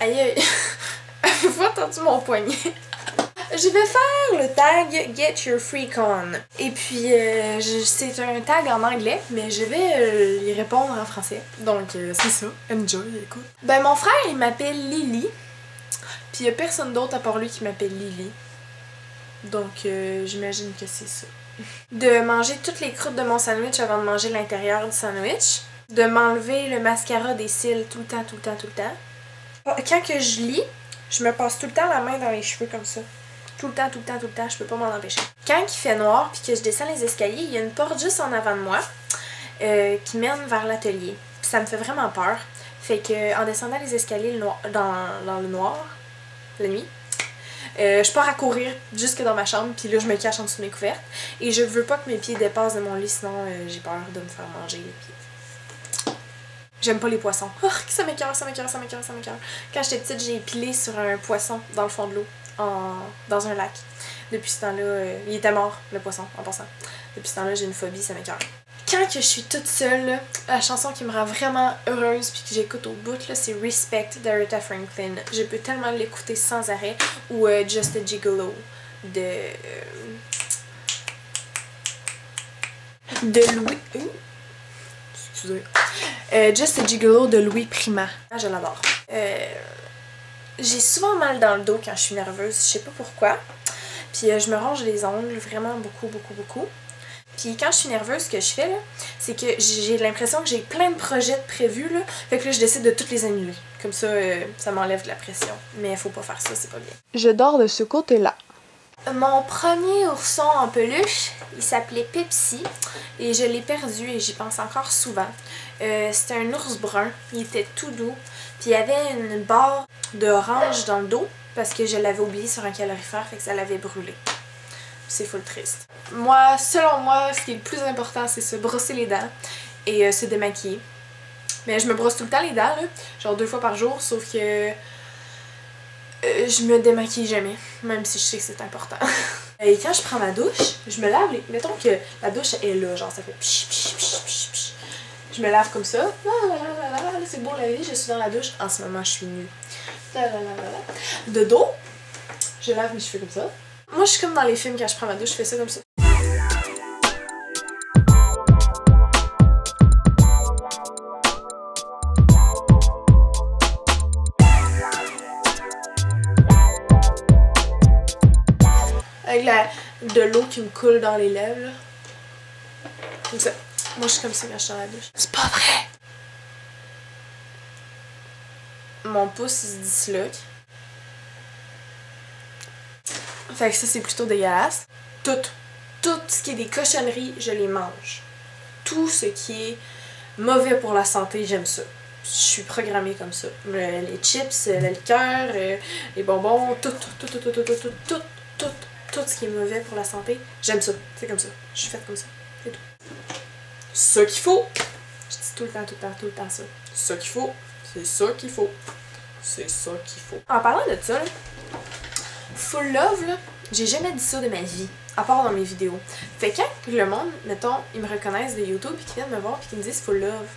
Aïe aïe. Avez-vous entendu mon poignet? Je vais faire le tag Get Your Freak On. Et puis, c'est un tag en anglais, mais je vais y répondre en français. Donc, c'est ça. Enjoy, écoute. Ben, mon frère, il m'appelle Lily. Puis, il y a personne d'autre à part lui qui m'appelle Lily. Donc, j'imagine que c'est ça. De manger toutes les croûtes de mon sandwich avant de manger l'intérieur du sandwich. De m'enlever le mascara des cils tout le temps, tout le temps, tout le temps. Quand que je lis, je me passe tout le temps la main dans les cheveux comme ça. Tout le temps, tout le temps, tout le temps, je peux pas m'en empêcher. Quand il fait noir puis que je descends les escaliers, il y a une porte juste en avant de moi qui mène vers l'atelier. Puis ça me fait vraiment peur. Fait que en descendant les escaliers dans le noir, la nuit, je pars à courir jusque dans ma chambre, puis là je me cache en dessous de mes couvertes. Et je veux pas que mes pieds dépassent de mon lit, sinon j'ai peur de me faire manger les pieds. J'aime pas les poissons. Oh, ça m'écoeure, ça m'écoeure, ça m'écoeure, ça m'écoeure. Quand j'étais petite, j'ai pilé sur un poisson dans le fond de l'eau. Dans un lac. Depuis ce temps-là, il était mort, le poisson, en passant. Depuis ce temps-là, j'ai une phobie, ça m'écoeure. Quand que je suis toute seule, la chanson qui me rend vraiment heureuse puis que j'écoute au bout, c'est Respect d'Aretha Franklin. Je peux tellement l'écouter sans arrêt. Ou Just a Gigolo de Louis... excusez. Just a Gigolo de Louis Prima. Je l'adore. J'ai souvent mal dans le dos quand je suis nerveuse, je sais pas pourquoi. Puis je me ronge les ongles vraiment beaucoup, beaucoup, beaucoup. Puis quand je suis nerveuse, ce que je fais là, c'est que j'ai l'impression que j'ai plein de projets prévus là. Fait que là, je décide de tous les annuler. Comme ça, ça m'enlève de la pression. Mais faut pas faire ça, c'est pas bien. Je dors de ce côté-là. Mon premier ourson en peluche, il s'appelait Pepsi. Et je l'ai perdu et j'y pense encore souvent. C'était un ours brun, il était tout doux. Puis il y avait une barre d'orange dans le dos parce que je l'avais oublié sur un calorifère, fait que ça l'avait brûlé. C'est full triste. Moi, selon moi, ce qui est le plus important, c'est se brosser les dents et se démaquiller. Mais je me brosse tout le temps les dents, là, genre 2 fois par jour, sauf que je me démaquille jamais, même si je sais que c'est important. Et quand je prends ma douche, je me lave les... Mettons que la douche est là, genre ça fait pich pich pich pich pich. Je me lave comme ça. C'est beau la vie, je suis dans la douche. En ce moment, je suis nue. De dos, je lave mes cheveux comme ça. Moi, je suis comme dans les films, quand je prends ma douche, je fais ça comme ça. Avec de l'eau qui me coule dans les lèvres, là. Comme ça. Moi, je suis comme ça quand je suis dans la douche. C'est pas vrai! Mon pouce, il se disloque. Fait que ça, c'est plutôt dégueulasse. Tout ce qui est des cochonneries, je les mange. Tout ce qui est mauvais pour la santé, j'aime ça. Je suis programmée comme ça. Les chips, la liqueur, les bonbons, tout ce qui est mauvais pour la santé, j'aime ça. C'est comme ça. Je suis faite comme ça. C'est tout. Ça qu'il faut. Je dis tout le temps ça. Ça qu'il faut. C'est ça qu'il faut. C'est ça qu'il faut. En parlant de ça, là, full love, là, j'ai jamais dit ça de ma vie, à part dans mes vidéos. Fait que quand le monde, mettons, ils me reconnaissent de YouTube et qu'ils viennent me voir et qu'ils me disent full love,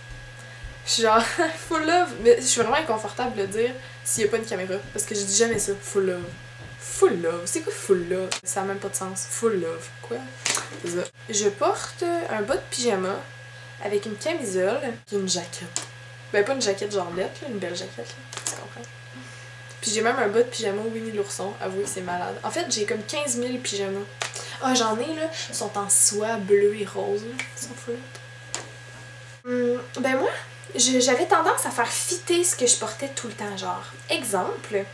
je suis genre full love, mais je suis vraiment inconfortable de le dire s'il n'y a pas une caméra, parce que je dis jamais ça, full love. Full love, c'est quoi full love? Ça n'a même pas de sens. Full love, quoi? C'est ça. Je porte un bas de pyjama avec une camisole et une jaquette. Ben pas une jaquette genre lettre, une belle jaquette, là. Tu comprends? Puis j'ai même un bas de pyjama Winnie l'ourson, avouez que c'est malade. En fait, j'ai comme 15 000 pyjamas. Ah, j'en ai, là, ils sont en soie bleu et rose, là. Ils sont full. Ben moi, j'avais tendance à faire fitter ce que je portais tout le temps, genre. Exemple,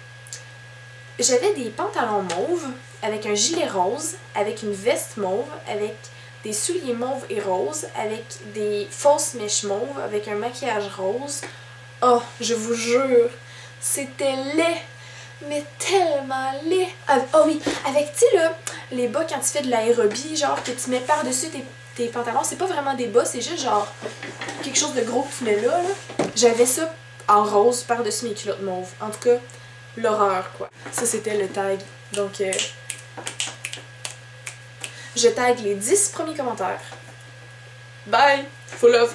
j'avais des pantalons mauves avec un gilet rose, avec une veste mauve, avec des souliers mauves et roses, avec des fausses mèches mauves, avec un maquillage rose. Oh, je vous jure, c'était laid, mais tellement laid. Oh oui, avec, tu sais, là, les bas quand tu fais de l'aérobie, genre, que tu mets par-dessus tes pantalons, c'est pas vraiment des bas, c'est juste genre quelque chose de gros que tu mets là. J'avais ça en rose par-dessus mes culottes mauves. En tout cas, l'horreur, quoi. Ça, c'était le tag. Donc, je tag les 10 premiers commentaires. Bye! Full love!